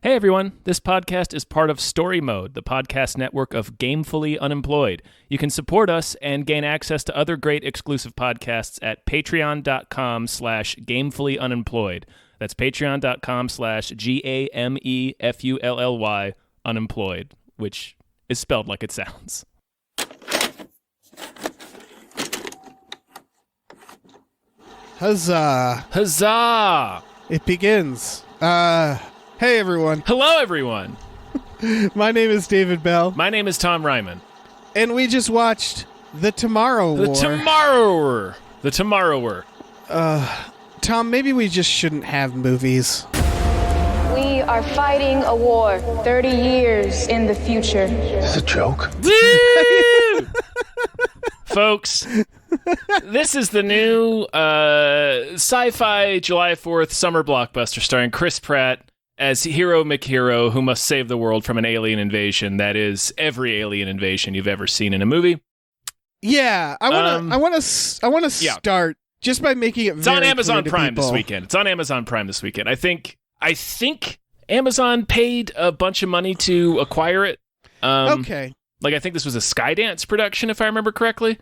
Hey everyone, this podcast is part of Story Mode, the podcast network of Gamefully Unemployed. You can support us and gain access to other great exclusive podcasts at patreon.com/gamefullyunemployed. That's patreon.com/GAMEFULLY unemployed, which is spelled like it sounds. Huzzah! Huzzah! It begins. Hey everyone. Hello everyone! My name is David Bell, My name is Tom Ryman. and we just watched The Tomorrow The War. Tomorrower! The Tomorrower. Tom, maybe we just shouldn't have movies. We are fighting a war 30 years in the future. It's a joke. Woo! Folks, this is the new sci-fi July 4th summer blockbuster starring Chris Pratt as Hero McHero, who must save the world from an alien invasion that is every alien invasion you've ever seen in a movie. Yeah, I want to start just by making it. It's on very Amazon clear to Prime this people. weekend. It's on Amazon Prime this weekend. I think Amazon paid a bunch of money to acquire it. Okay, Like, I think this was a Skydance production, if I remember correctly.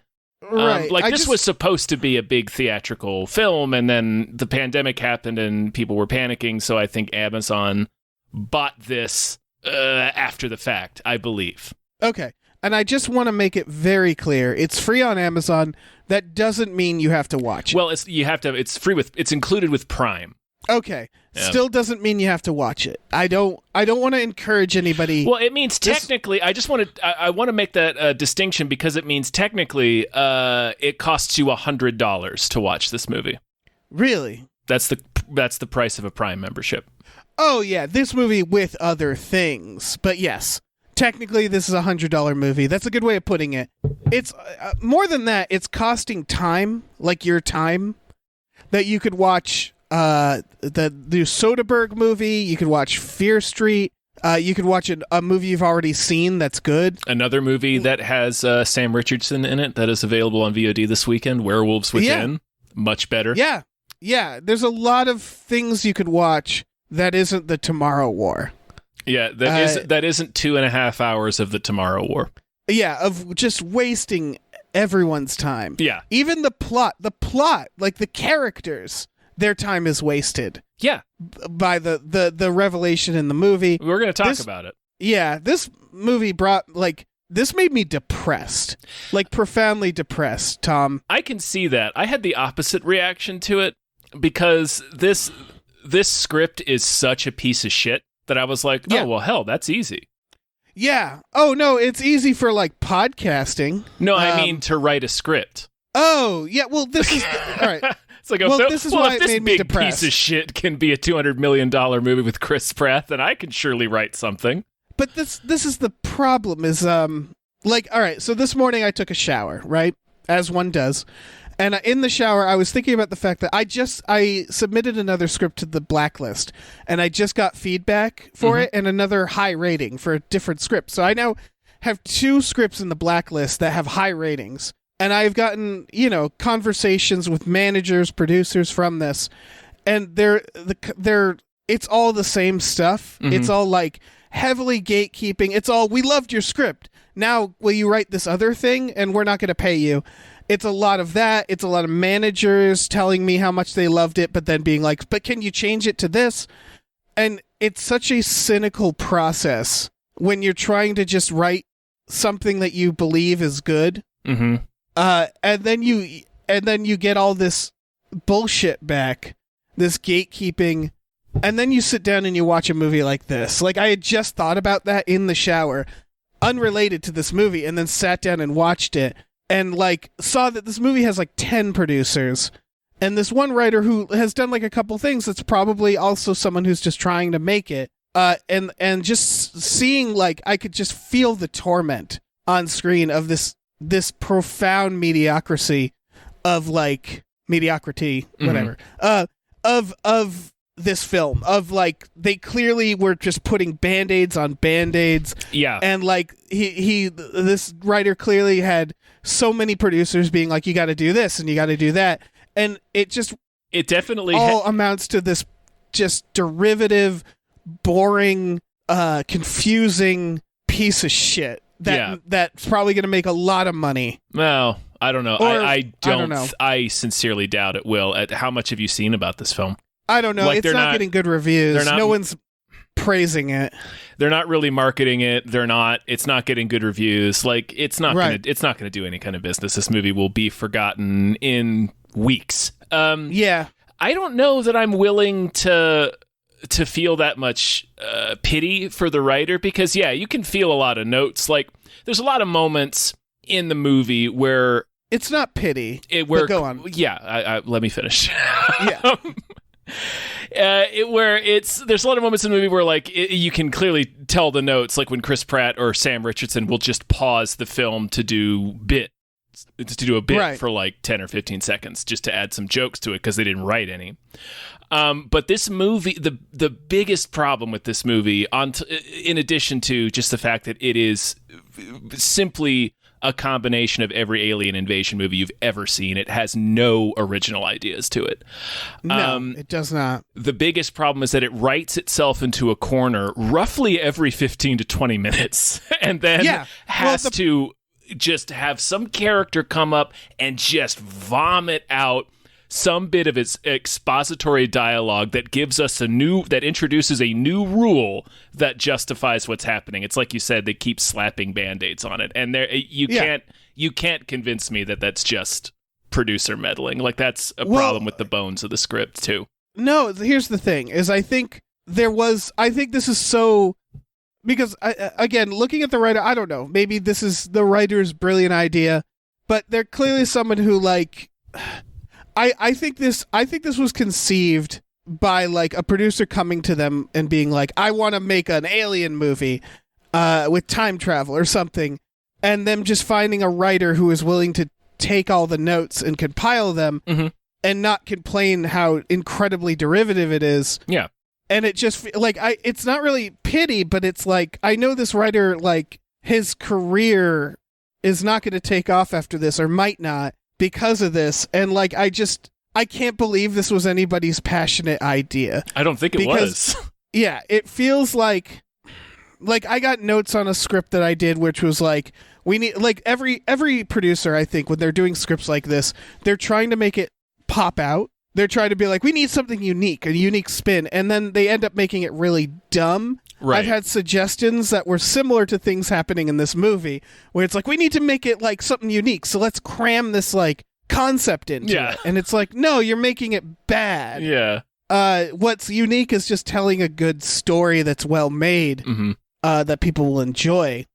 right. This was supposed to be a big theatrical film, and then the pandemic happened and people were panicking, so I think Amazon bought this after the fact, I believe. Okay, and I just want to make it very clear: it's free on Amazon. That doesn't mean you have to watch it. Well, it's included with Prime. Okay, Yeah. still doesn't mean you have to watch it. I don't want to encourage anybody. Well, it means technically, I want to make that distinction because it means technically it costs you $100 to watch this movie. Really? That's the price of a Prime membership. Oh yeah, this movie with other things. But yes, technically this is a $100 movie. That's a good way of putting it. It's more than that. It's costing time, like your time, that you could watch the new Soderbergh movie. You could watch Fear Street. You could watch a movie you've already seen that's good. Another movie that has Sam Richardson in it that is available on VOD this weekend, Werewolves Within. Yeah. Much better. Yeah. There's a lot of things you could watch that isn't the Tomorrow War. Yeah, that isn't 2.5 hours of the Tomorrow War. Yeah, of just wasting everyone's time. Yeah. Even the plot, like the characters, their time is wasted Yeah, by the revelation in the movie. we're going to talk This- about it. Yeah, this movie this made me depressed, like profoundly depressed, Tom. I can see that. I had the opposite reaction to it because this script is such a piece of shit that I was like, Yeah. oh, well, hell, that's easy. Yeah. Oh, no, it's easy for like podcasting. No, I mean to write a script. Oh, yeah, well, this is... All right. It's like, Well, this is why if it this made me big depressed. piece of shit can be a $200 million movie with Chris Pratt, then I can surely write something. But this is the problem is, all right, so this morning I took a shower, right? As one does. And in the shower, I was thinking about the fact that I submitted another script to the blacklist, and I just got feedback for it and another high rating for a different script. So I now have 2 scripts in the blacklist that have high ratings. And I've gotten, conversations with managers, producers from this, and it's all the same stuff. It's all like heavily gatekeeping. It's all, we loved your script. Now, will you write this other thing? And we're not going to pay you. It's a lot of that. It's a lot of managers telling me how much they loved it, but then being like, but can you change it to this? And it's such a cynical process when you're trying to just write something that you believe is good. Mm-hmm. And then you get all this bullshit back, this gatekeeping, and then you sit down and you watch a movie like this. Like, I had just thought about that in the shower, unrelated to this movie, and then sat down and watched it, and like saw that this movie has like 10 producers, and this one writer who has done like a couple things that's probably also someone who's just trying to make it. And just seeing, like, I could just feel the torment on screen of this profound mediocrity, whatever, of this film, of like, they clearly were just putting band-aids on band-aids. Yeah. And like, this writer clearly had so many producers being like, you got to do this and you got to do that. And it definitely all amounts to this just derivative boring, confusing piece of shit that's probably going to make a lot of money. No, I don't know. Or, I don't know. I sincerely doubt it will. How much have you seen about this film? I don't know. Like, It's not getting good reviews. No one's praising it. They're not really marketing it. It's not getting good reviews. Like, it's not gonna do any kind of business. This movie will be forgotten in weeks. Yeah. I don't know that I'm willing to feel that much pity for the writer, because you can feel a lot of notes. Like, there's a lot of moments in the movie where it's not pity. But go on. Yeah, let me finish. Yeah. There's a lot of moments in the movie where, like, you can clearly tell the notes, like when Chris Pratt or Sam Richardson will just pause the film to do a bit right. for like 10 or 15 seconds just to add some jokes to it because they didn't write any. But this movie, the biggest problem with this movie, in addition to just the fact that it is simply a combination of every alien invasion movie you've ever seen, it has no original ideas to it. No, it does not. The biggest problem is that it writes itself into a corner roughly every 15 to 20 minutes and then has to just have some character come up and just vomit out some bit of its expository dialogue that gives us that introduces a new rule that justifies what's happening. It's like you said, they keep slapping Band-Aids on it, and you can't convince me that that's just producer meddling. Like, that's a problem with the bones of the script too. No, here's the thing: is I think this is so. Because, again, looking at the writer, I don't know. Maybe this is the writer's brilliant idea, but they're clearly someone who, like, I think this was conceived by, like, a producer coming to them and being like, I want to make an alien movie with time travel or something, and them just finding a writer who is willing to take all the notes and compile them and not complain how incredibly derivative it is. Yeah. And it just, like, it's not really pity, but it's like, I know this writer, like, his career is not going to take off after this, or might not, because of this. And, like, I can't believe this was anybody's passionate idea. I don't think it was. Yeah, it feels like I got notes on a script that I did, which was like, we need, like, every producer, I think, when they're doing scripts like this, they're trying to make it pop out. They're trying to be like, we need something unique, a unique spin, and then they end up making it really dumb. Right. I've had suggestions that were similar to things happening in this movie, where it's like, we need to make it like something unique, so let's cram this like concept into it. And it's like, no, you're making it bad. Yeah. What's unique is just telling a good story that's well made, that people will enjoy.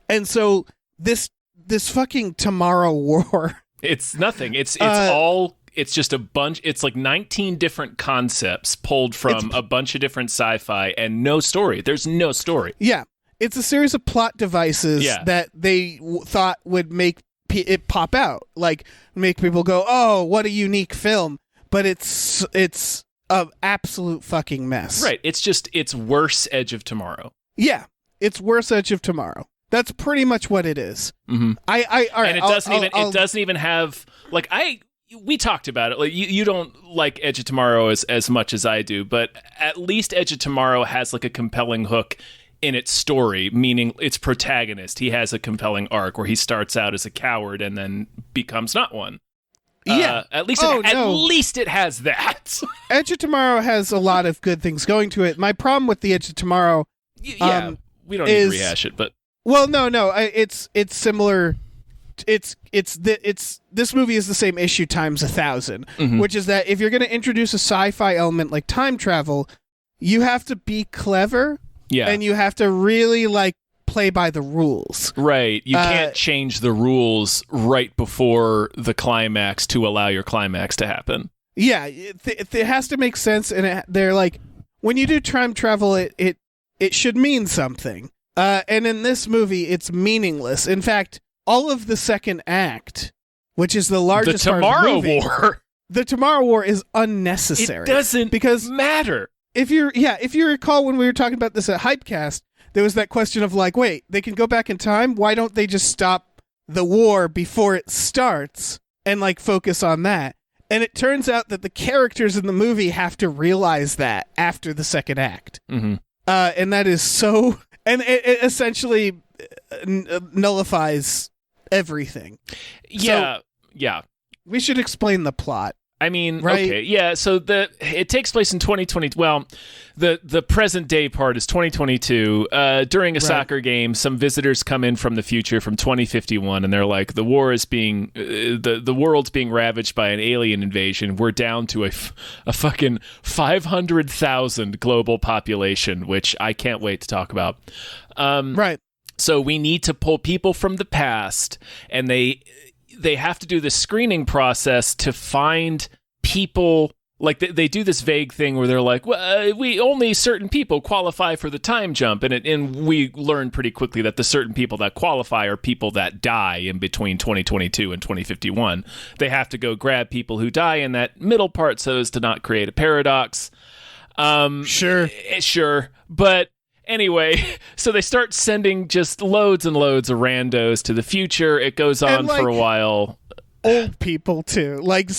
And so this fucking Tomorrow War, it's nothing. It's just a bunch. It's like 19 different concepts pulled from a bunch of different sci-fi and no story. There's no story. Yeah. It's a series of plot devices that they thought would make it pop out. Like, make people go, oh, what a unique film. But it's an absolute fucking mess. Right. It's worse Edge of Tomorrow. Yeah. It's worse Edge of Tomorrow. That's pretty much what it is. Mm-hmm. All right, and it doesn't even have, like, we talked about it. Like, you don't like Edge of Tomorrow as much as I do, but at least Edge of Tomorrow has like a compelling hook in its story, meaning its protagonist. He has a compelling arc where he starts out as a coward and then becomes not one. Yeah. At least it has that. Edge of Tomorrow has a lot of good things going to it. My problem with the Edge of Tomorrow, we don't need to rehash it, but no, it's similar. This movie is the same issue times 1,000, which is that if you're going to introduce a sci-fi element like time travel, you have to be clever, and you have to really like play by the rules. Right, you can't change the rules right before the climax to allow your climax to happen. Yeah, it has to make sense, and they're like, when you do time travel, it should mean something. And in this movie, it's meaningless. In fact, all of the second act, which is the largest part of the movie, the Tomorrow War is unnecessary. It doesn't matter. If you recall when we were talking about this at Hypecast, there was that question of like, wait, they can go back in time? Why don't they just stop the war before it starts and like focus on that? And it turns out that the characters in the movie have to realize that after the second act. Mm-hmm. and that is so, and it essentially nullifies everything. Yeah, yeah. We should explain the plot. I mean, right? Okay, yeah. So it takes place in 2020. Well, the present day part is 2022. During a soccer game, some visitors come in from the future, from 2051, and they're like, "The war is being the world's being ravaged by an alien invasion. We're down to a fucking 500,000 global population," which I can't wait to talk about. Right. So we need to pull people from the past, and they have to do this screening process to find people. Like they do this vague thing where they're like, well, we only certain people qualify for the time jump, and we learn pretty quickly that the certain people that qualify are people that die in between 2022 and 2051. They have to go grab people who die in that middle part so as to not create a paradox. Sure, but. Anyway, so they start sending just loads and loads of randos to the future. It goes on for a while. Old people too, like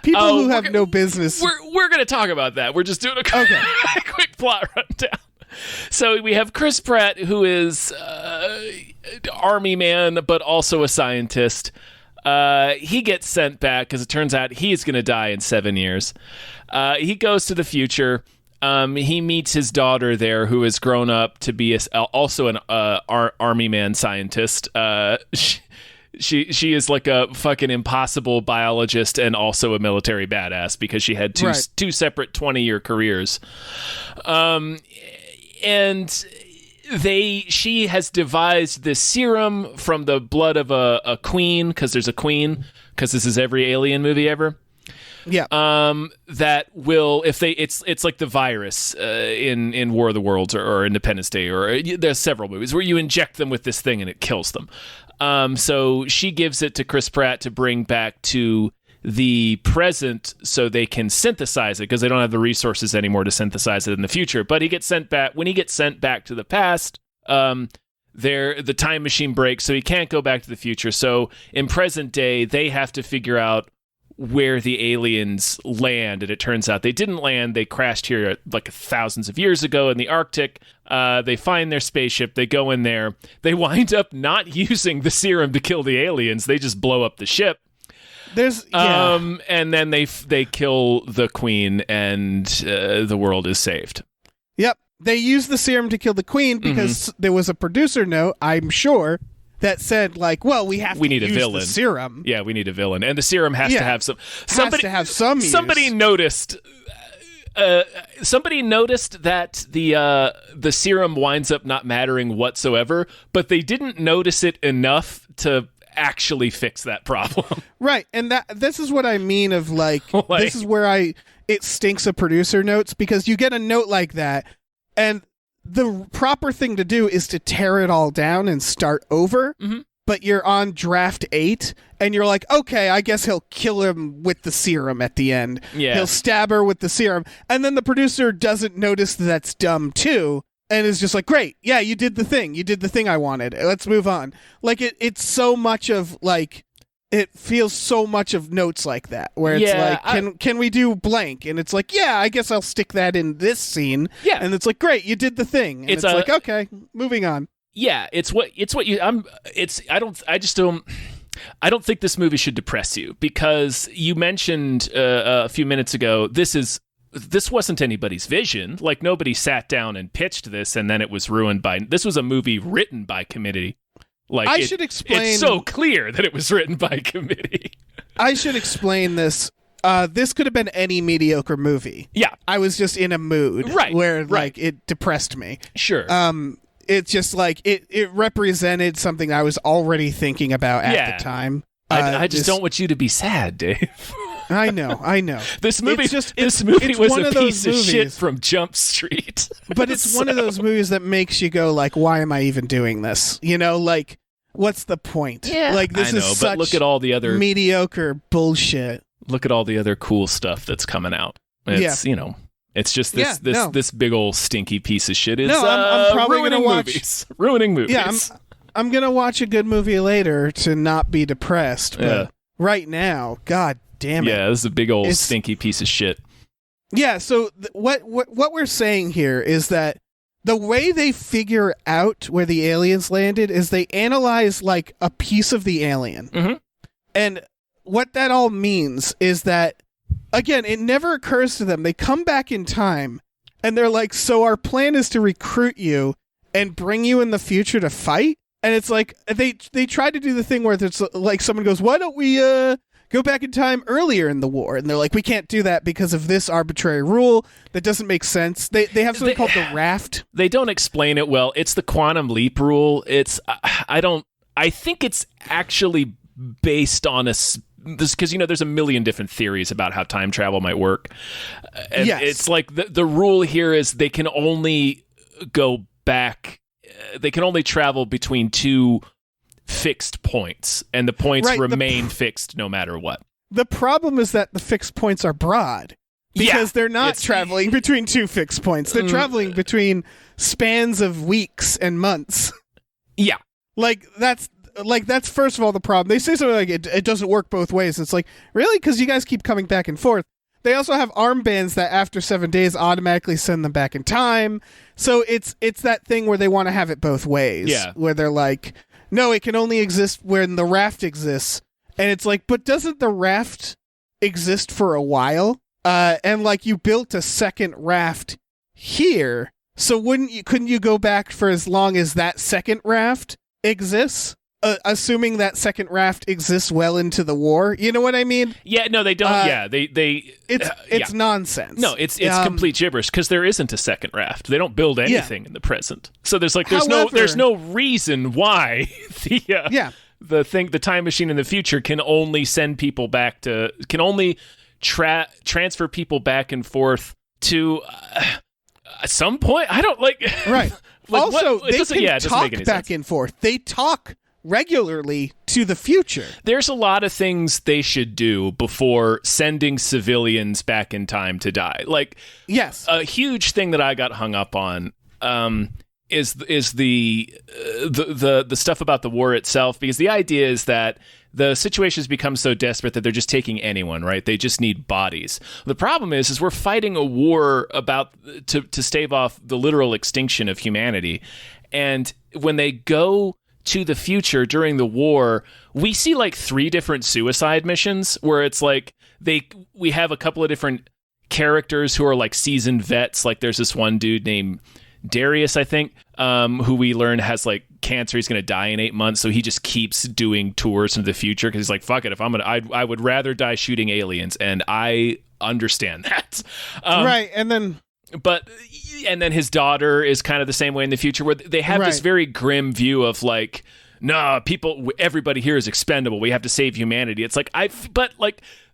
people who have no business. We're going to talk about that. We're just doing a quick plot rundown. So we have Chris Pratt, who is army man, but also a scientist. He gets sent back because it turns out he's going to die in 7 years. He goes to the future. He meets his daughter there, who has grown up to be also an army man scientist. She is like a fucking impossible biologist and also a military badass because she had two separate 20-year careers. And she has devised this serum from the blood of a queen, because there's a queen, because this is every alien movie ever. Yeah. That will, if they, it's like the virus in War of the Worlds or Independence Day, or there's several movies where you inject them with this thing and it kills them. So she gives it to Chris Pratt to bring back to the present so they can synthesize it, because they don't have the resources anymore to synthesize it in the future. But he gets sent back. When he gets sent back to the past, the time machine breaks, so he can't go back to the future. So in present day, they have to figure out where the aliens land, and it turns out they didn't land. They crashed here like thousands of years ago in the Arctic. They find their spaceship. They go in there. They wind up not using the serum to kill the aliens. They just blow up the ship. And then they kill the queen, and the world is saved. Yep. They use the serum to kill the queen because there was a producer note, I'm sure, that said, like, well, we need use a villain. The serum. Yeah, we need a villain, and the serum has to have some. Somebody noticed. Somebody noticed that the serum winds up not mattering whatsoever, but they didn't notice it enough to actually fix that problem. Right, and this is what I mean of like this is where it stinks of producer notes, because you get a note like that, and the proper thing to do is to tear it all down and start over. But you're on draft 8 and you're like, okay, I guess he'll kill him with the serum at the end. Yeah. He'll stab her with the serum. And then the producer doesn't notice that's dumb too, and is just like, great, yeah, you did the thing. You did the thing I wanted. Let's move on. Like it's so much of like, it feels so much of notes like that, where it's like, can we do blank? And it's like, yeah, I guess I'll stick that in this scene. Yeah. And it's like, great, you did the thing. And it's like, okay, moving on. Yeah, I don't think this movie should depress you, because you mentioned a few minutes ago, this wasn't anybody's vision. Like, nobody sat down and pitched this and then it was ruined this was a movie written by committee. Like, I should explain. It's so clear that it was written by committee. I should explain this. This could have been any mediocre movie. Yeah. I was just in a mood where like it depressed me. Sure. It's just like it represented something I was already thinking about at the time. I just don't want you to be sad, Dave. I know. This movie was a piece of shit from Jump Street. But it's one of those movies that makes you go like, why am I even doing this? You know, like, what's the point? Yeah. Like, this is such look at all the other mediocre bullshit. Look at all the other cool stuff that's coming out. It's, it's just this big old stinky piece of shit is I'm probably ruining movies. Ruining movies. Yeah, I'm going to watch a good movie later to not be depressed, but right now, god damn it. Yeah, this is a big old stinky piece of shit. Yeah, so what we're saying here is that the way they figure out where the aliens landed is they analyze like a piece of the alien. Mm-hmm. And what that all means is that, again, it never occurs to them. They come back in time and they're like, so our plan is to recruit you and bring you in the future to fight. And it's like, they try to do the thing where it's like someone goes, why don't we go back in time earlier in the war? And they're like, we can't do that because of this arbitrary rule that doesn't make sense. They have something called the raft. They don't explain it well. It's the quantum leap rule. I think it's actually based on this because there's a million different theories about how time travel might work. And Yes. it's like the rule here is they can only go back. They can only travel between two fixed points, and the points Right, remain fixed no matter what. The problem is that the fixed points are broad because they're not traveling between two fixed points. They're traveling between spans of weeks and months. Yeah. That's first of all the problem. They say something like it doesn't work both ways. It's like, really? Because you guys keep coming back and forth. They also have armbands that after 7 days automatically send them back in time. So it's that thing where they want to have it both ways. Yeah. Where they're like, no, it can only exist when the raft exists. And it's like, but doesn't the raft exist for a while? And like you built a second raft here. So couldn't you go back for as long as that second raft exists? Assuming that second raft exists well into the war, you know what I mean? Yeah, no, they don't. It's nonsense. No, it's complete gibberish because there isn't a second raft. They don't build anything in the present. So there's no reason why the time machine in the future can only send people back to transfer people back and forth to some point. I don't like right. Also, they can talk back sense. And forth. They talk regularly to the future. There's a lot of things they should do before sending civilians back in time to die. Like, yes, a huge thing that I got hung up on is the stuff about the war itself, because the idea is that the situation has become so desperate that they're just taking anyone, right? They just need bodies. The problem is we're fighting a war about to stave off the literal extinction of humanity, and when they go to the future during the war, we see like 3 different suicide missions where it's like we have a couple of different characters who are like seasoned vets. Like there's this one dude named Darius, I think, who we learn has like cancer. He's going to die in 8 months, so he just keeps doing tours into the future because he's like, fuck it, if I would rather die shooting aliens, and I understand that. Right, and then his daughter is kind of the same way in the future, where they have this very grim view of like, nah, everybody here is expendable. We have to save humanity. It's like,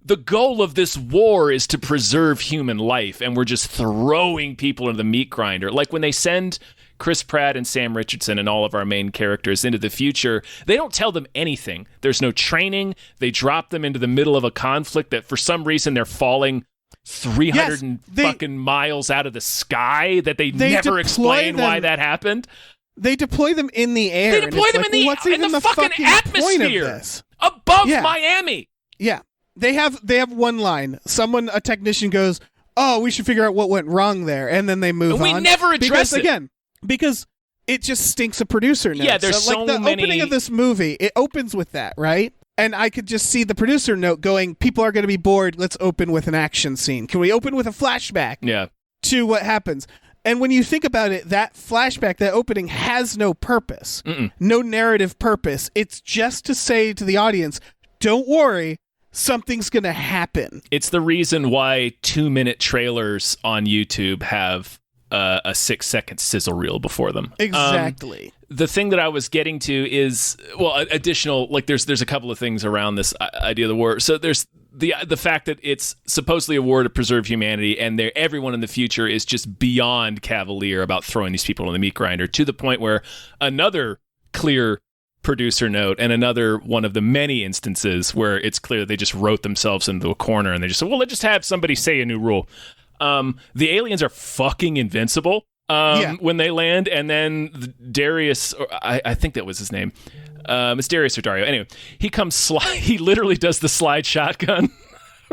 the goal of this war is to preserve human life, and we're just throwing people into the meat grinder. Like when they send Chris Pratt and Sam Richardson and all of our main characters into the future, they don't tell them anything. There's no training. They drop them into the middle of a conflict that for some reason they're falling 300 fucking miles out of the sky, that they never explain why that happened. They deploy them in the air. They deploy them in the fucking atmosphere above Miami. Yeah. They have one line. A technician goes, "Oh, we should figure out what went wrong there," and then they move on. We never address it because it just stinks of producer notes. Yeah, there's so the many. Opening of this movie, it opens with that, right? And I could just see the producer note going, "People are going to be bored. Let's open with an action scene. Can we open with a flashback?" Yeah. To what happens. And when you think about it, that flashback, that opening has no purpose, no narrative purpose. It's just to say to the audience, "Don't worry. Something's going to happen." It's the reason why 2-minute trailers on YouTube have a 6-second sizzle reel before them. Exactly. The thing that I was getting to is, additional, like there's a couple of things around this idea of the war. So there's the fact that it's supposedly a war to preserve humanity, and everyone in the future is just beyond cavalier about throwing these people in the meat grinder, to the point where another clear producer note, and another one of the many instances where it's clear they just wrote themselves into a corner and they just said, well, let's just have somebody say a new rule. The aliens are fucking invincible when they land, and then Darius, or I think that was his name, it's Darius or Dario. Anyway, he literally does the slide shotgun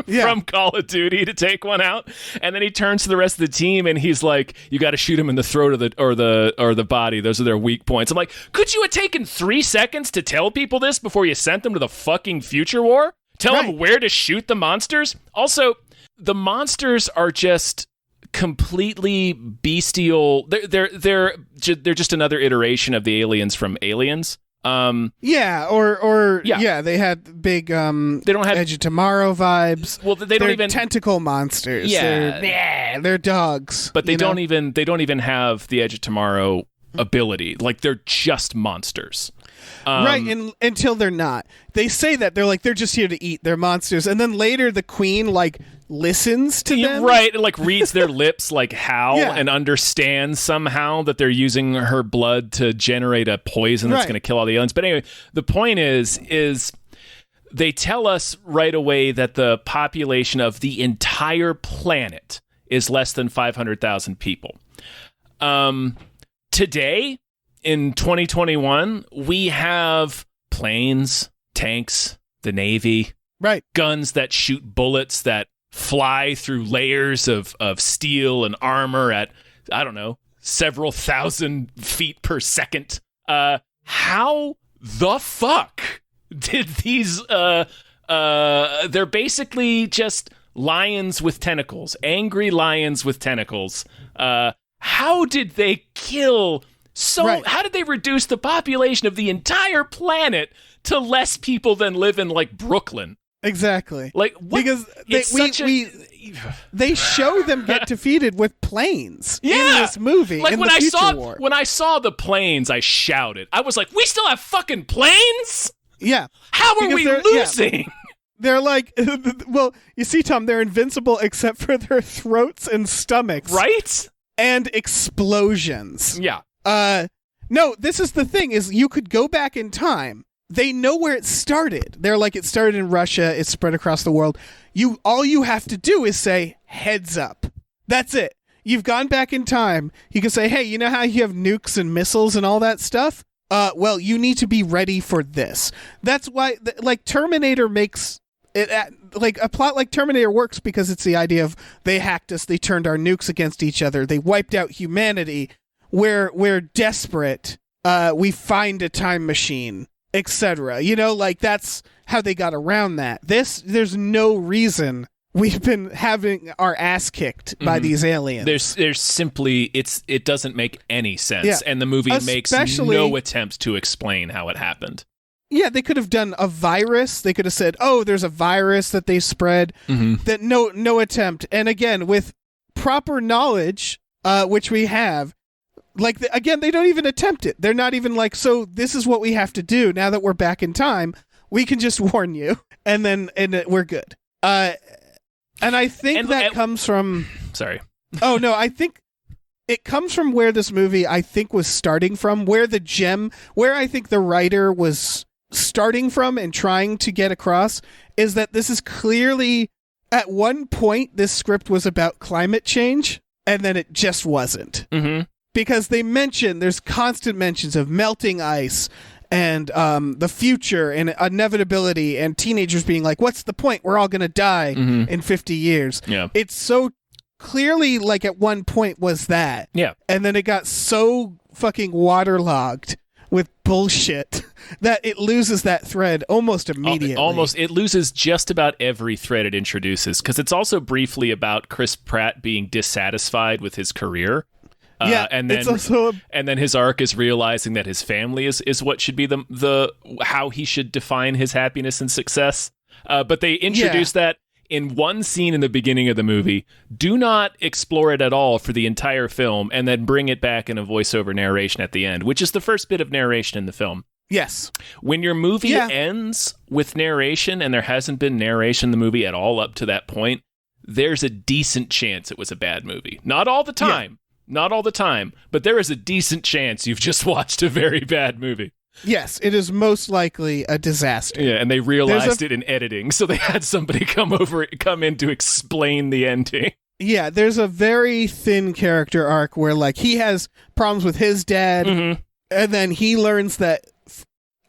Yeah. from Call of Duty to take one out, and then he turns to the rest of the team and he's like, "You got to shoot him in the throat or the body. Those are their weak points." I'm like, could you have taken 3 seconds to tell people this before you sent them to the fucking future war? Tell them where to shoot the monsters. Also, the monsters are just completely bestial. They're just another iteration of the aliens from Aliens. They had big They don't have Edge of Tomorrow vibes. Well, they don't They're even tentacle monsters. Yeah. They're dogs. But they don't even have the Edge of Tomorrow ability. Like, they're just monsters. Right, until they're not. They say that they're just here to eat. They're monsters, and then later the queen listens to them. Right, and reads their lips how Yeah. and understands somehow that they're using her blood to generate a poison that's Right. going to kill all the aliens. But anyway, the point is they tell us right away that the population of the entire planet is less than 500,000 people. Today, in 2021, we have planes, tanks, the Navy, Right. guns that shoot bullets that fly through layers of steel and armor at, I don't know, several thousand feet per second. How the fuck did these, they're basically just lions with tentacles, angry lions with tentacles. How did they kill Right. how did they reduce the population of the entire planet to less people than live in Brooklyn? Exactly. What? Because they show them get defeated with planes in this movie. in when the I Future saw War. when I saw the planes, I shouted. I was like, "We still have fucking planes? Yeah. How are Because we they're- losing?" They're well, you see, Tom, they're invincible except for their throats and stomachs. Right? And explosions. Yeah. No, this is the thing, is you could go back in time. They know where it started. They're it started in Russia, it's spread across the world. All you have to do is say, heads up. That's it. You've gone back in time. You can say, hey, you know how you have nukes and missiles and all that stuff? Well, you need to be ready for this. That's why, Terminator makes it, a plot like Terminator works because it's the idea of they hacked us, they turned our nukes against each other, they wiped out humanity. We're desperate. We find a time machine, etc. That's how they got around that. There's no reason we've been having our ass kicked by these aliens. There's simply it doesn't make any sense, Yeah. and the movie makes no attempt to explain how it happened. Yeah, they could have done a virus. They could have said, "Oh, there's a virus that they spread." That no attempt. And again, with proper knowledge, which we have. Again, they don't even attempt it. They're not even so this is what we have to do now that we're back in time. We can just warn you, and we're good. And I think comes from... Sorry. Oh, no, I think it comes from where this movie, I think, was starting from, where I think the writer was starting from and trying to get across, is that this is clearly, at one point, this script was about climate change, and then it just wasn't. Mm-hmm. Because there's constant mentions of melting ice and the future and inevitability and teenagers being like, what's the point? We're all going to die in 50 years. Yeah. It's so clearly at one point was that. Yeah. And then it got so fucking waterlogged with bullshit that it loses that thread almost immediately. It loses just about every thread it introduces, because it's also briefly about Chris Pratt being dissatisfied with his career. And then his arc is realizing that his family is what should be the how he should define his happiness and success. But they introduce that in one scene in the beginning of the movie. Do not explore it at all for the entire film, and then bring it back in a voiceover narration at the end, which is the first bit of narration in the film. Yes. When your movie ends with narration, and there hasn't been narration in the movie at all up to that point, there's a decent chance it was a bad movie. Not all the time. Yeah. Not all the time, but there is a decent chance you've just watched a very bad movie. Yes, it is most likely a disaster. Yeah, and they realized it in editing, so they had somebody come in to explain the ending. Yeah, there's a very thin character arc where he has problems with his dad, and then he learns that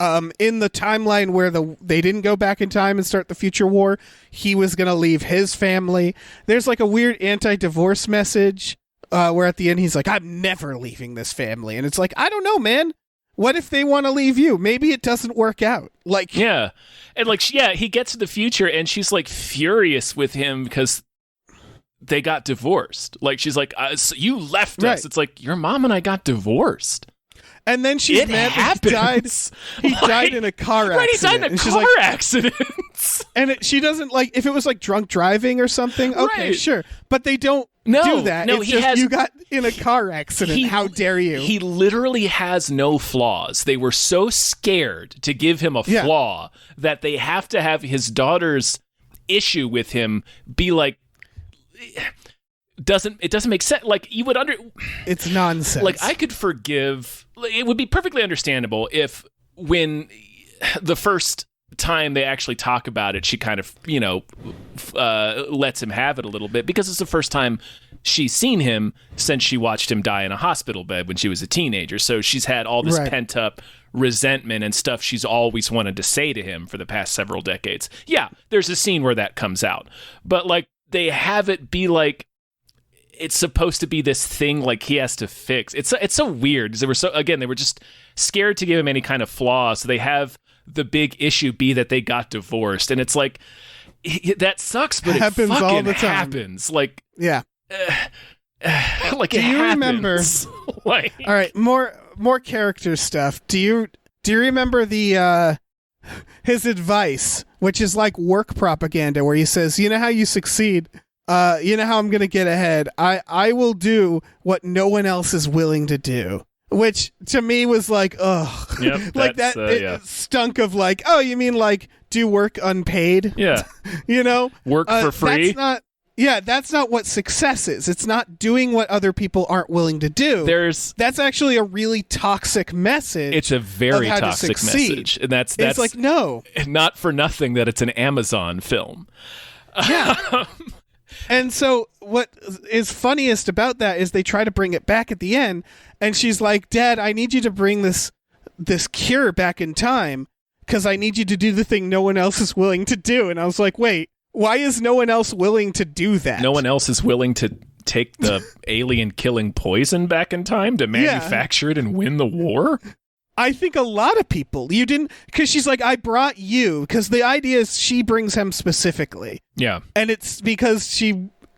in the timeline where they didn't go back in time and start the future war, he was going to leave his family. There's like a weird anti-divorce message where at the end he's like, I'm never leaving this family. And it's like, I don't know, man. What if they want to leave you? Maybe it doesn't work out. Like, yeah. And like, he gets to the future and she's like furious with him because they got divorced. Like, she's like, so you left us. Right. It's like, your mom and I got divorced. And then she's It mad happens. that he died in a car accident. Right, he died in a And she's car like, accident. and she doesn't like, if it was like drunk driving or something, okay, Right. sure. But they don't No, do that. no, It's he just, has- you got in a car accident. How dare you? He literally has no flaws. They were so scared to give him a Yeah. flaw that they have to have his daughter's issue with him be like, it doesn't make sense. Like, you would It's nonsense. like, I could forgive, it would be perfectly understandable if when the first time they actually talk about it, she kind of, lets him have it a little bit, because it's the first time she's seen him since she watched him die in a hospital bed when she was a teenager. So she's had all this Right. pent up resentment and stuff she's always wanted to say to him for the past several decades. Yeah, there's a scene where that comes out, but like, they have it be like, it's supposed to be this thing like he has to fix. It's so weird because they were just scared to give him any kind of flaw. So they have the big issue be that they got divorced, and it's like, that sucks, but Happens it fucking all the time. happens. Like, yeah. like, Do it you happens. Like, All right, more character stuff. Do you remember the his advice, which is like work propaganda, where he says, "You know how you succeed. You know how I'm going to get ahead. I will do what no one else is willing to do." Which to me was like, ugh, Yep, like that's, that. yeah. It stunk of like, oh, you mean like do work unpaid? yeah, work for free. That's not what success is. It's not doing what other people aren't willing to do. That's actually a really toxic message. It's a very of how to toxic succeed. message, and that's It's like, no. not for nothing that it's an Amazon film. Yeah. And so what is funniest about that is they try to bring it back at the end, and she's like, Dad, I need you to bring this cure back in time because I need you to do the thing no one else is willing to do. And I was like, wait, why is no one else willing to do that? No one else is willing to take the alien killing poison back in time to manufacture it and win the war? I think a lot of people, you didn't, because she's like, I brought you, because the idea is she brings him specifically. Yeah. And it's because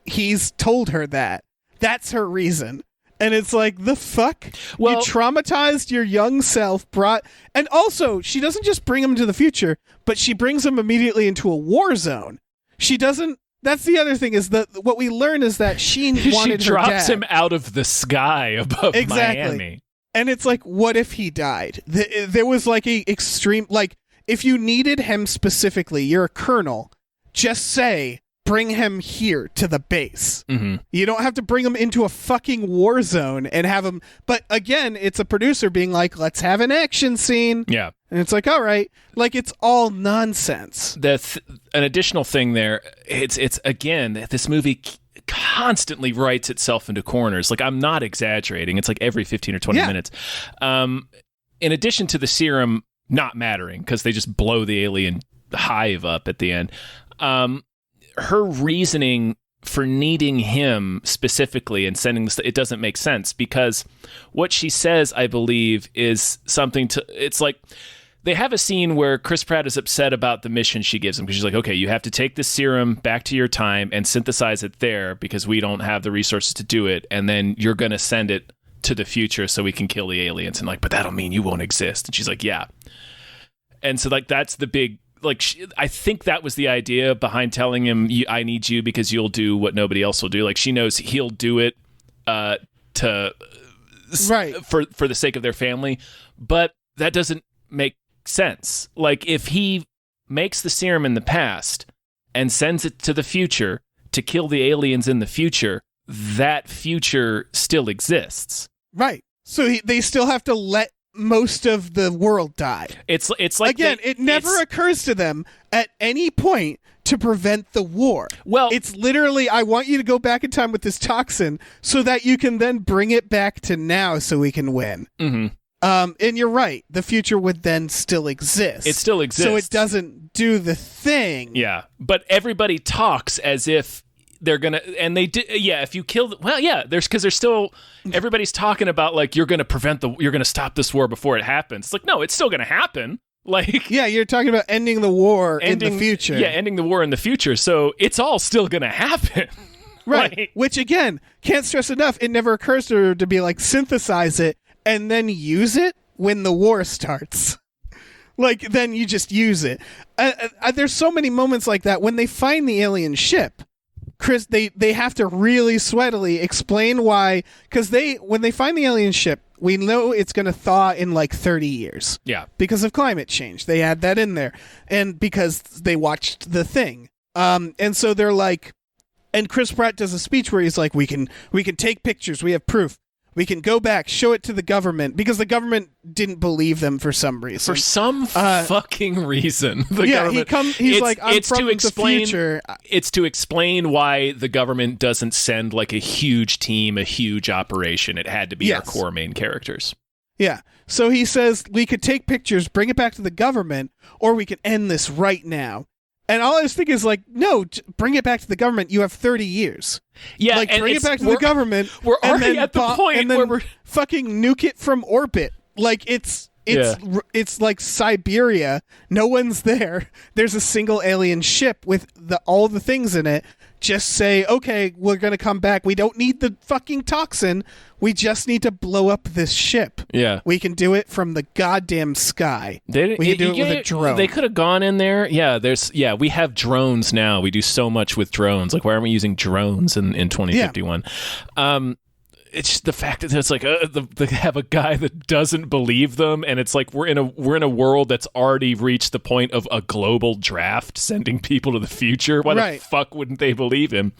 he's told her that. That's her reason. And it's like, the fuck? Well, you traumatized your young self, and also, she doesn't just bring him to the future, but she brings him immediately into a war zone. She doesn't, that's the other thing, is that what we learn is that she wanted she her drops dad. him out of the sky above Exactly. Miami. And it's like, what if he died? There was like a extreme, like, if you needed him specifically, you're a colonel, just say, bring him here to the base. Mm-hmm. You don't have to bring him into a fucking war zone and have him. But again, it's a producer being like, let's have an action scene. Yeah. And it's like, all right, like, it's all nonsense. An additional thing there, it's again, this movie constantly writes itself into corners. Like, I'm not exaggerating. It's like every 15 or 20 minutes. In addition to the serum not mattering because they just blow the alien hive up at the end, her reasoning for needing him specifically and sending this, it doesn't make sense, because what she says, I believe, is something to, it's like, they have a scene where Chris Pratt is upset about the mission she gives him, because she's like, okay, you have to take this serum back to your time and synthesize it there because we don't have the resources to do it, and then you're going to send it to the future so we can kill the aliens. And like, but that'll mean you won't exist. And she's like, yeah. And so like, that's the big, like, I think that was the idea behind telling him, I need you because you'll do what nobody else will do. Like, she knows he'll do it for the sake of their family, but that doesn't make sense. Like, if he makes the serum in the past and sends it to the future to kill the aliens in the future, that future still exists. Right. So they still have to let most of the world die. It's like, again, it never occurs to them at any point to prevent the war. Well, it's literally, I want you to go back in time with this toxin so that you can then bring it back to now so we can win. Mm-hmm. And you're right. The future would then still exist. It still exists. So it doesn't do the thing. Yeah, but everybody talks as if they're gonna, and they do. Yeah, if you kill, there's still everybody's talking about like you're gonna stop this war before it happens. It's like no, it's still gonna happen. Like yeah, you're talking about ending the war in the future. Yeah, ending the war in the future. So it's all still gonna happen. Right. Like, which again, can't stress enough. It never occurs to her to be like synthesize it and then use it when the war starts. Like, then you just use it. There's so many moments like that. When they find the alien ship, Chris, they have to really sweatily explain why. Because when they find the alien ship, we know it's going to thaw in like 30 years. Yeah. Because of climate change. They add that in there. And because they watched The Thing. And so they're like, and Chris Pratt does a speech where he's like, we can take pictures. We have proof. We can go back, show it to the government, because the government didn't believe them for some reason. For some fucking reason. The government, he's like, I'm from the future. It's to explain why the government doesn't send like a huge team, a huge operation. It had to be our core main characters. Yeah. So he says, we could take pictures, bring it back to the government, or we can end this right now. And all I was thinking is like, no, bring it back to the government. You have 30 years. Yeah, like bring it back to the government. We're already at the point where we're fucking nuke it from orbit. Like it's like Siberia. No one's there. There's a single alien ship with all the things in it. Just say, okay, we're gonna come back. We don't need the fucking toxin. We just need to blow up this ship. Yeah, we can do it from the goddamn sky. We can do it with a drone. They could have gone in there. Yeah, we have drones now. We do so much with drones. Like, why aren't we using drones in 2051? Yeah. It's just the fact that it's like they have a guy that doesn't believe them, and it's like we're in a world that's already reached the point of a global draft, sending people to the future. Why the fuck wouldn't they believe him?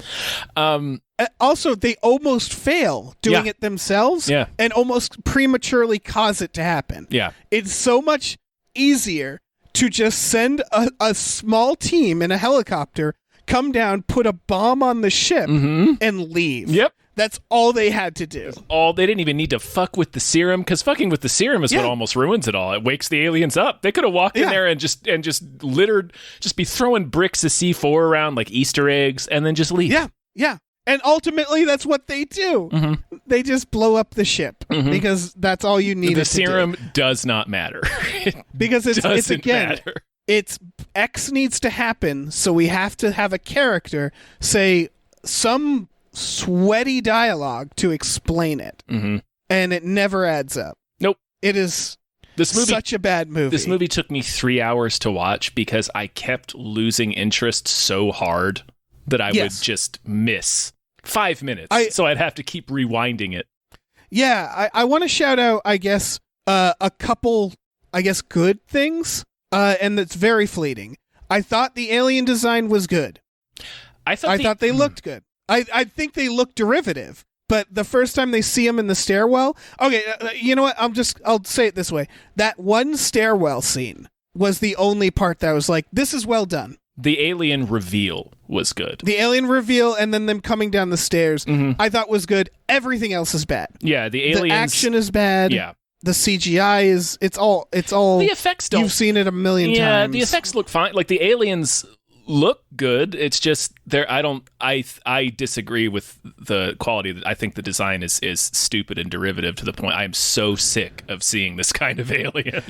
Also, they almost fail doing it themselves, and almost prematurely cause it to happen. Yeah, it's so much easier to just send a small team in a helicopter, come down, put a bomb on the ship, and leave. Yep. That's all they had to do. They didn't even need to fuck with the serum, because fucking with the serum is what almost ruins it all. It wakes the aliens up. They could have walked in there and just be throwing bricks of C4 around like Easter eggs, and then just leave. Yeah. And ultimately, that's what they do. Mm-hmm. They just blow up the ship because that's all you need. The serum does not matter. Because it's again, matter. It's X needs to happen, so we have to have a character say some sweaty dialogue to explain it, and it never adds up. Nope. It is such a bad movie. This movie took me 3 hours to watch because I kept losing interest so hard that I would just miss 5 minutes, so I'd have to keep rewinding it. Yeah, I want to shout out, I guess, a couple, good things, and that's very fleeting. I thought the alien design was good. I thought they looked good. I think they look derivative, but the first time they see him in the stairwell, okay, you know what? I'll say it this way. That one stairwell scene was the only part that I was like, this is well done. The alien reveal was good. The alien reveal and then them coming down the stairs, I thought was good. Everything else is bad. Yeah, the action is bad. Yeah. The CGI is, it's all. The effects don't. You've seen it a million times. Yeah, the effects look fine. Like the aliens look good. It's just I disagree with the quality. I think the design is stupid and derivative to the point I am so sick of seeing this kind of alien.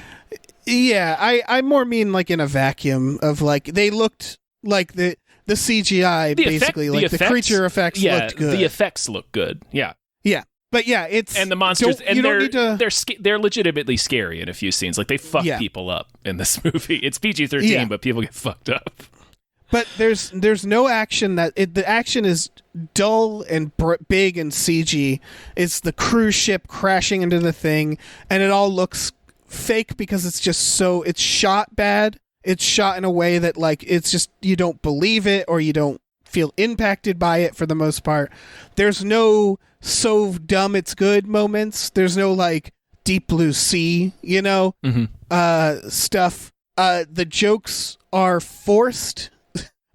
Yeah, I more mean like in a vacuum of like they looked like the CGI basically the creature effects looked good. The effects look good. Yeah. Yeah. But yeah, it's and the monsters and they're legitimately scary in a few scenes. Like they fuck people up in this movie. It's PG-13, but people get fucked up. But there's no action the action is dull and big and CG. It's the cruise ship crashing into the thing, and it all looks fake because it's shot bad. It's shot in a way that like it's just you don't believe it or you don't feel impacted by it for the most part. There's no so dumb it's good moments. There's no like Deep Blue Sea, stuff. The jokes are forced.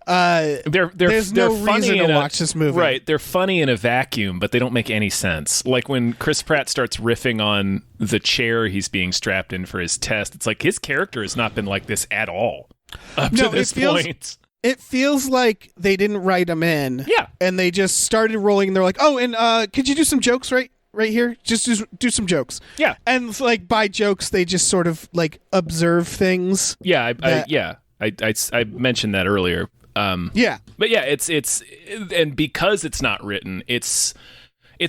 there's no reason to watch this movie. Right, they're funny in a vacuum, but they don't make any sense. Like when Chris Pratt starts riffing on the chair he's being strapped in for his test, it's like his character has not been like this at all up to this point. It feels like they didn't write him in. Yeah. And they just started rolling, and they're like, oh, and could you do some jokes right here? Just do some jokes. Yeah. And it's like by jokes, they just sort of like observe things. Yeah, I mentioned that earlier. Yeah. But yeah, it's and because it's not written, it's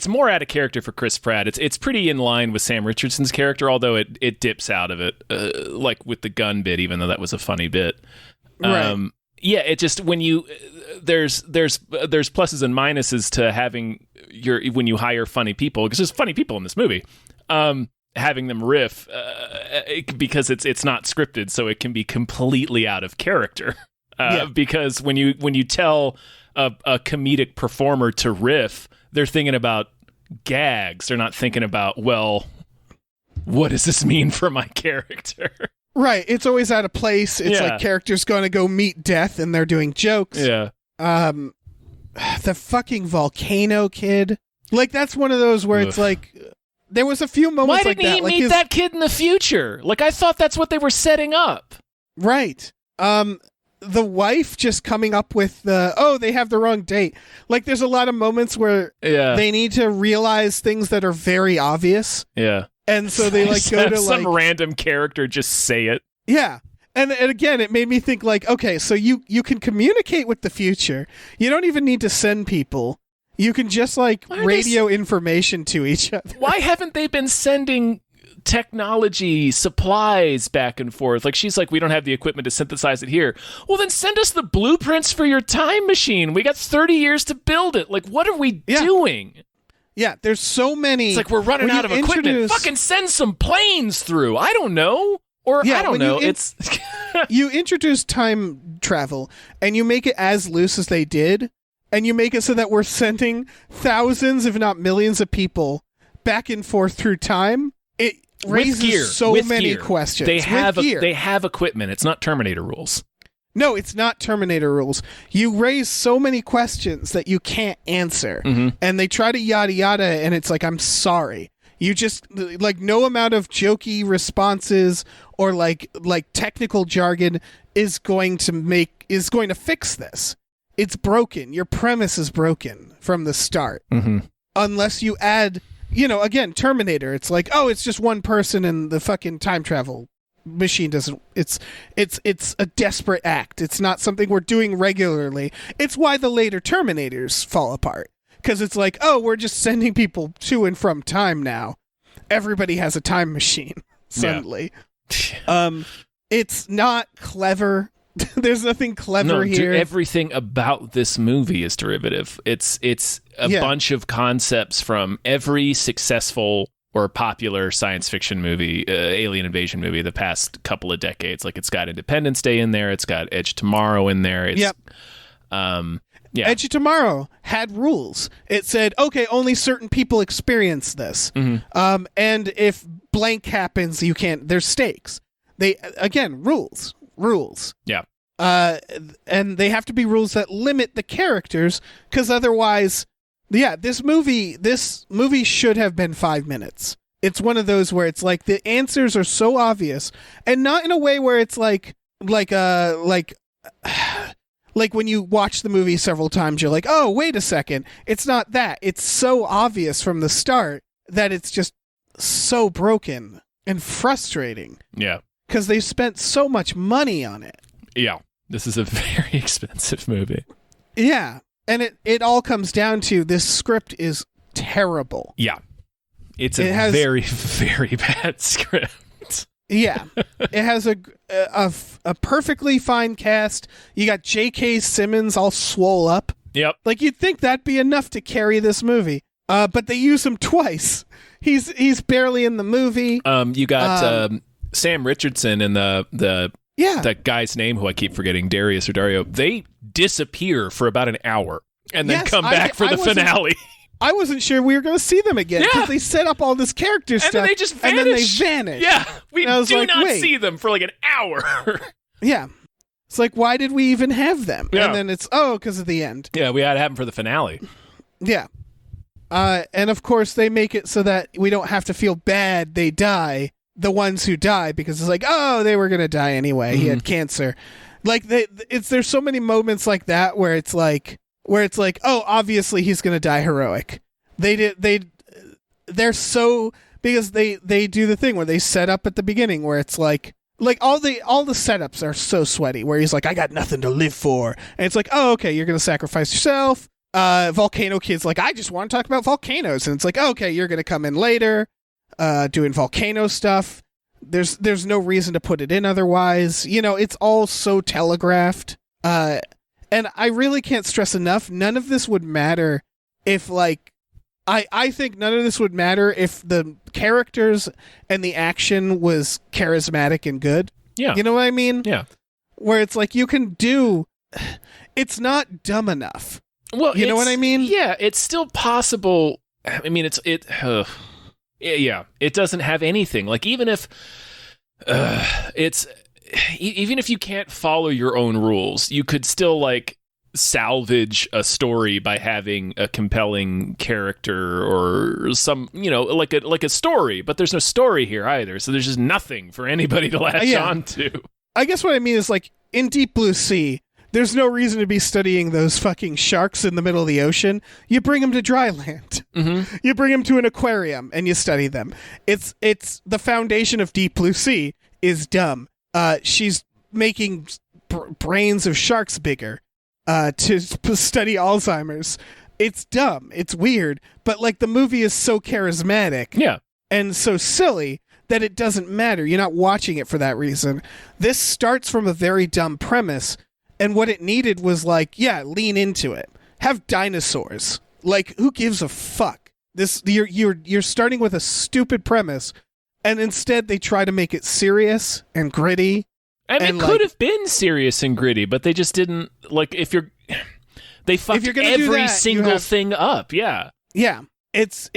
more out of character for Chris Pratt. It's pretty in line with Sam Richardson's character, although it dips out of it, like with the gun bit, even though that was a funny bit. Right. Yeah, it just when you there's pluses and minuses to having when you hire funny people, because there's funny people in this movie, having them riff because it's not scripted, so it can be completely out of character. Because when you tell a comedic performer to riff, they're thinking about gags. They're not thinking about, well, what does this mean for my character? Right. It's always out of place. It's like characters going to go meet death and they're doing jokes. Yeah. The fucking volcano kid. Like, that's one of those where it's like, there was a few moments like that. Why didn't he meet that kid in the future? Like, I thought that's what they were setting up. Right. The wife just coming up with they have the wrong date. Like, there's a lot of moments where they need to realize things that are very obvious. Yeah. And so they like go to some random character just say it. Yeah. And again, it made me think like, okay, so you can communicate with the future. You don't even need to send people. You can just like radio information to each other. Why haven't they been sending technology supplies back and forth? Like, she's like, we don't have the equipment to synthesize it here. Well, then send us the blueprints for your time machine. We got 30 years to build it. Like, what are we doing? Yeah, there's so many. It's like we're running out of equipment. Fucking send some planes through. I don't know. Or I don't know. It's you introduce time travel and you make it as loose as they did, and you make it so that we're sending thousands, if not millions, of people back and forth through time. It raises so many questions. They have equipment. It's not Terminator rules. No, it's not Terminator rules. You raise so many questions that you can't answer. Mm-hmm. And they try to yada yada, and it's like, I'm sorry. You just, like, no amount of jokey responses or like technical jargon is going to fix this. It's broken. Your premise is broken from the start. Mm-hmm. Unless you add, again, Terminator. It's like, oh, it's just one person and the fucking time travel machine doesn't. It's a desperate act. It's not something we're doing regularly. It's why the later Terminators fall apart, because it's like, oh, we're just sending people to and from time now. Everybody has a time machine suddenly. Yeah. It's not clever. There's nothing clever here. Everything about this movie is derivative. It's a bunch of concepts from every successful or popular science fiction movie, alien invasion movie, the past couple of decades. Like, it's got Independence Day in there. It's got Edge of Tomorrow in there. Edge of Tomorrow had rules. It said, okay, only certain people experience this. Mm-hmm. And if blank happens, you can't. There's stakes. Rules. Yeah. And they have to be rules that limit the characters, because otherwise, this movie should have been 5 minutes. It's one of those where it's like the answers are so obvious, and not in a way where it's like when you watch the movie several times, you're like, oh, wait a second. It's not that. It's so obvious from the start that it's just so broken and frustrating. Yeah. Because they spent so much money on it. Yeah. This is a very expensive movie. Yeah. And it all comes down to this script is terrible. Yeah. It has very, very bad script. Yeah. It has a perfectly fine cast. You got J.K. Simmons all swole up. Yep. Like, you'd think that'd be enough to carry this movie. But they use him twice. He's barely in the movie. You got Sam Richardson and that guy's name, who I keep forgetting, Darius or Dario. They disappear for about an hour and then come back for the finale. I wasn't sure we were going to see them again, because they set up all this character stuff, then they just vanish. And then they vanish. Yeah, we do not see them for like an hour. Yeah. It's like, why did we even have them? Yeah. And then it's, because of the end. Yeah, we had to have them for the finale. Yeah. And of course, they make it so that we don't have to feel bad they die, the ones who die, because it's like, they were going to die anyway. He had cancer. Like, there's so many moments like that where it's like, obviously he's going to die heroic. They're so, because they do the thing where they set up at the beginning where it's like all the setups are so sweaty where he's like, I got nothing to live for. And it's like, okay, you're going to sacrifice yourself. Volcano Kid's like, I just want to talk about volcanoes. And it's like, okay, you're going to come in later, doing volcano stuff. There's no reason to put it in otherwise. It's all so telegraphed. And I really can't stress enough, none of this would matter if, like, I think none of this would matter if the characters and the action was charismatic and good. Yeah. You know what I mean? Yeah. Where it's like, it's not dumb enough. Well, you know what I mean? Yeah, it's still possible. I mean, it doesn't have anything. Like, even if even if you can't follow your own rules, you could still, like, salvage a story by having a compelling character or some, like a story, but there's no story here either. So there's just nothing for anybody to latch on to. I guess what I mean is, like, in Deep Blue Sea, there's no reason to be studying those fucking sharks in the middle of the ocean. You bring them to dry land. Mm-hmm. You bring them to an aquarium and you study them. It's the foundation of Deep Blue Sea is dumb. She's making brains of sharks bigger to study Alzheimer's. It's dumb. It's weird. But, like, the movie is so charismatic and so silly that it doesn't matter. You're not watching it for that reason. This starts from a very dumb premise, and what it needed was, like, lean into it. Have dinosaurs. Like, who gives a fuck? You're starting with a stupid premise, and instead they try to make it serious and gritty. And it could have been serious and gritty, but they just didn't. Like, they fucked every single thing up. Yeah. Yeah. And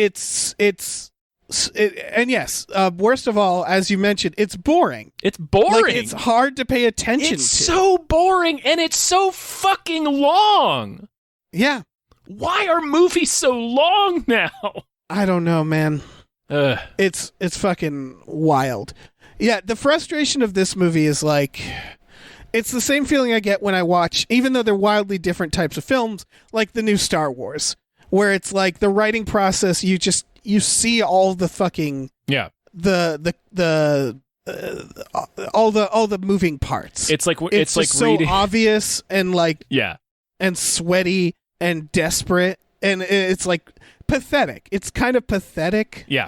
yes, worst of all, as you mentioned, it's boring. It's boring. Like, it's hard to pay attention to. It's so boring, and it's so fucking long. Yeah. Why are movies so long now? I don't know, man. It's fucking wild. Yeah, the frustration of this movie is, like, it's the same feeling I get when I watch, even though they're wildly different types of films, like the new Star Wars, where it's like the writing process, you see all the fucking all the moving parts. It's like it's like so reading. obvious and, like, and sweaty and desperate, and it's like pathetic. It's kind of pathetic. Yeah,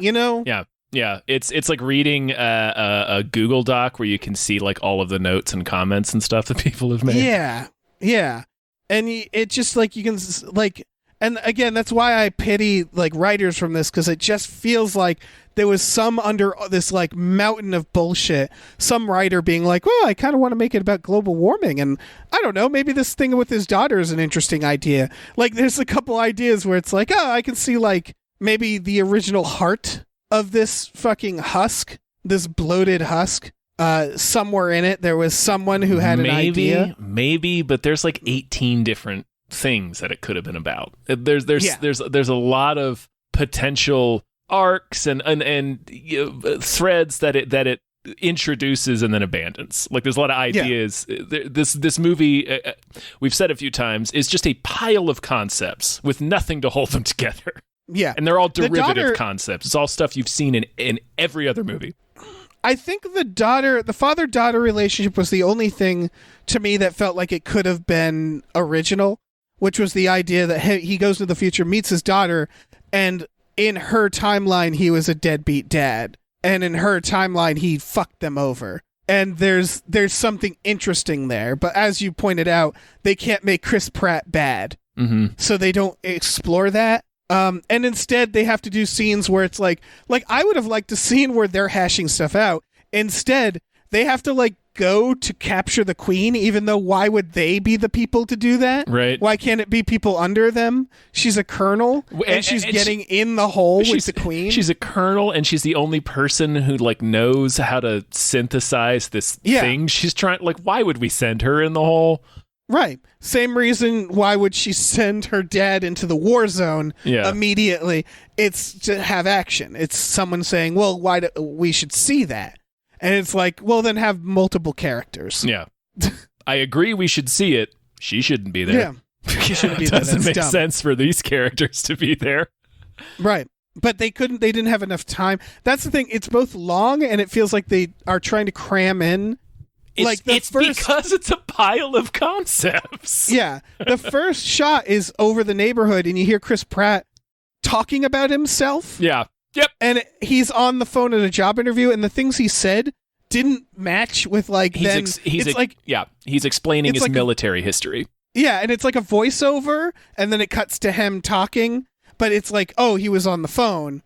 Yeah, it's like reading a Google Doc where you can see, like, all of the notes and comments and stuff that people have made. Yeah, and it just, like, you can, like, and again, that's why I pity, like, writers from this, because it just feels like there was some under this, like, mountain of bullshit, some writer being like, well, I kind of want to make it about global warming, and I don't know, maybe this thing with his daughter is an interesting idea. Like, there's a couple ideas where it's like, I can see, like, maybe the original heart of this fucking husk, this bloated husk, somewhere in it there was someone who had an idea. Maybe, but there's like 18 different things that it could have been about. There's a lot of potential arcs and threads that it introduces and then abandons. Like, there's a lot of ideas. This movie, we've said a few times, is just a pile of concepts with nothing to hold them together. Yeah. And they're all derivative concepts. It's all stuff you've seen in every other movie. I think the father-daughter relationship was the only thing to me that felt like it could have been original, which was the idea that he goes to the future, meets his daughter, and in her timeline, he was a deadbeat dad. And in her timeline, he fucked them over. And there's something interesting there. But as you pointed out, they can't make Chris Pratt bad. Mm-hmm. So they don't explore that. And instead they have to do scenes where it's like I would have liked a scene where they're hashing stuff out. Instead, they have to, like, go to capture the queen, even though why would they be the people to do that? Right. Why can't it be people under them? She's a colonel, and she's getting in the hole with the queen. She's a colonel, and she's the only person who like knows how to synthesize this thing she's trying. Like, why would we send her in the hole? Right. Same reason why would she send her dad into the war zone immediately? It's to have action. It's someone saying, well, we should see that. And it's like, well, then have multiple characters. Yeah. I agree we should see it. She shouldn't be there. Yeah. She shouldn't be there. Doesn't make dumb. sense for these characters to be there. Right. But they didn't have enough time. That's the thing. It's both long and it feels like they are trying to cram in. It's because it's a pile of concepts. Yeah. The first shot is over the neighborhood and you hear Chris Pratt talking about himself. Yeah. Yep. And he's on the phone at a job interview and the things he said didn't match with like he's explaining his military history. Yeah, and it's like a voiceover and then it cuts to him talking, but it's like, oh, he was on the phone.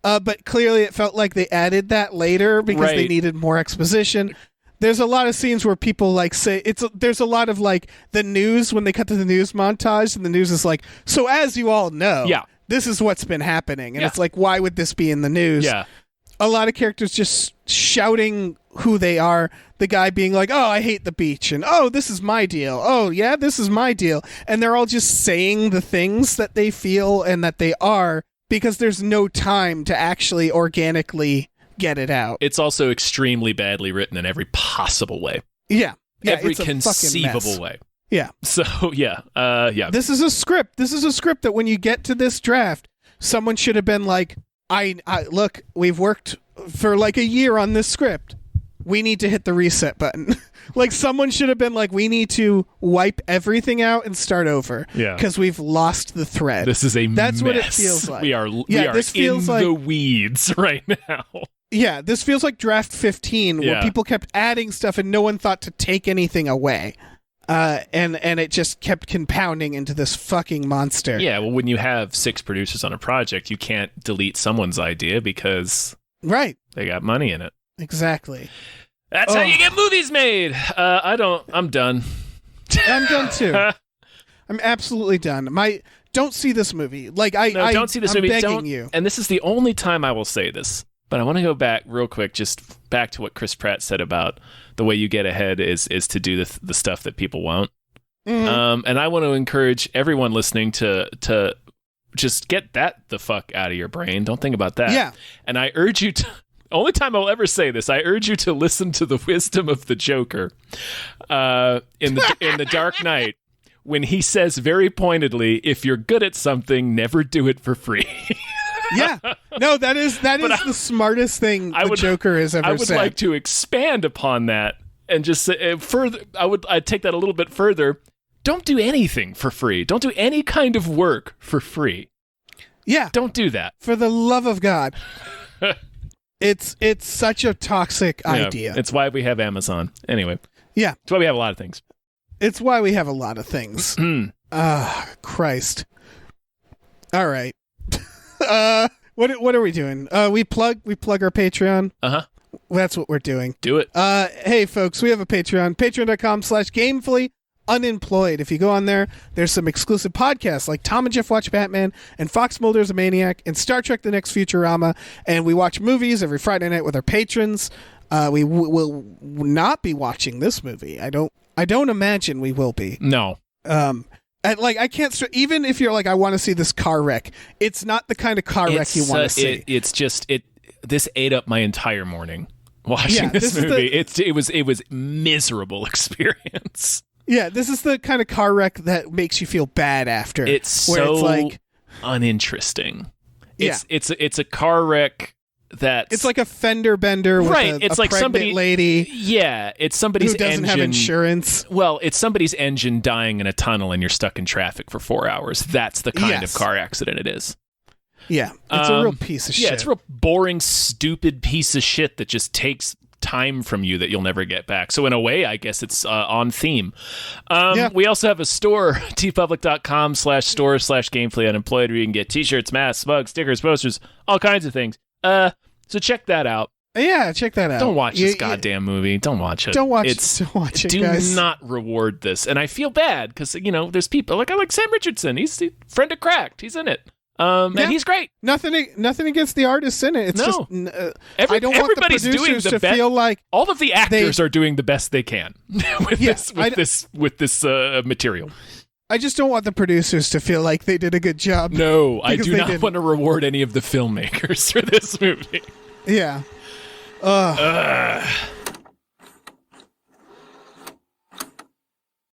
But clearly it felt like they added that later because they needed more exposition. There's a lot of scenes where people like say there's a lot of like the news when they cut to the news montage and the news is like, so as you all know, this is what's been happening. And it's like, why would this be in the news? Yeah. A lot of characters just shouting who they are. The guy being like, oh, I hate the beach. And, oh, this is my deal. Oh, yeah, this is my deal. And they're all just saying the things that they feel and that they are because there's no time to actually organically get it out. It's also extremely badly written in every possible way. Yeah. Every it's a conceivable way. Yeah. So, yeah. This is a script. This is a script that when you get to this draft, someone should have been like, I look, we've worked for like a year on this script. We need to hit the reset button. Like someone should have been like, we need to wipe everything out and start over. Yeah. Because we've lost the thread. This is That's mess. what it feels like. We are this feels in like the weeds right now. Yeah, this feels like draft 15 where people kept adding stuff and no one thought to take anything away. And it just kept compounding into this fucking monster. Yeah, well, when you have 6 producers on a project, you can't delete someone's idea because they got money in it. Exactly. That's how you get movies made. I'm done. I'm done too. I'm absolutely done. Don't see this movie. Like don't see this I'm movie. Begging you. And this is the only time I will say this. But I want to go back real quick, just back to what Chris Pratt said about the way you get ahead is to do the stuff that people won't. Mm-hmm. And I want to encourage everyone listening to just get that the fuck out of your brain. Don't think about that. Yeah. And I urge you to. Only time I'll ever say this, I urge you to listen to the wisdom of the Joker in the Dark Knight when he says very pointedly, "If you're good at something, never do it for free." Yeah, no, that is the smartest thing the Joker has ever said. I would like to expand upon that and just say, further. I'd take that a little bit further. Don't do anything for free. Don't do any kind of work for free. Yeah, don't do that. For the love of God. It's such a toxic idea. It's why we have Amazon. Anyway. Yeah. It's why we have a lot of things. It's why we have a lot of things. Christ. All right. What are we doing? We plug our Patreon. Uh-huh. That's what we're doing. Do it. Hey folks, we have a Patreon. Patreon.com/Gamefully Unemployed. If you go on there, there's some exclusive podcasts like Tom and Jeff Watch Batman and Fox Mulder's a Maniac and Star Trek The Next Futurama. And we watch movies every Friday night with our patrons. We will not be watching this movie. I don't imagine we will be. No. And like I can't even if you're like I want to see this car wreck, it's not the kind of car wreck you want to see. This ate up my entire morning watching this movie. It was miserable experience. Yeah, this is the kind of car wreck that makes you feel bad after. It's so like uninteresting. It's a car wreck that's it's like a fender bender with it's a like pregnant somebody lady. Yeah, it's somebody's who doesn't have insurance. Well, it's somebody's engine dying in a tunnel and you're stuck in traffic for 4 hours. That's the kind of car accident it is. Yeah, it's a real piece of shit. Yeah, it's a real boring, stupid piece of shit that just takes time from you that you'll never get back. So in a way, I guess it's on theme. We also have a store, tpublic.com/store/Gamefully Unemployed, where you can get t-shirts, masks, mugs, stickers, posters, all kinds of things. So check that out. Yeah, check that out. Don't watch this goddamn movie. Don't watch it. Don't watch it, guys. Do not reward this. And I feel bad because, there's people I like Sam Richardson. He's a friend of Cracked. He's in it. And he's great. Nothing against the artists in it. It's just I don't want the producers to feel like all of the actors are doing the best they can with this material. I just don't want the producers to feel like they did a good job. No, I do not want to reward any of the filmmakers for this movie. Yeah.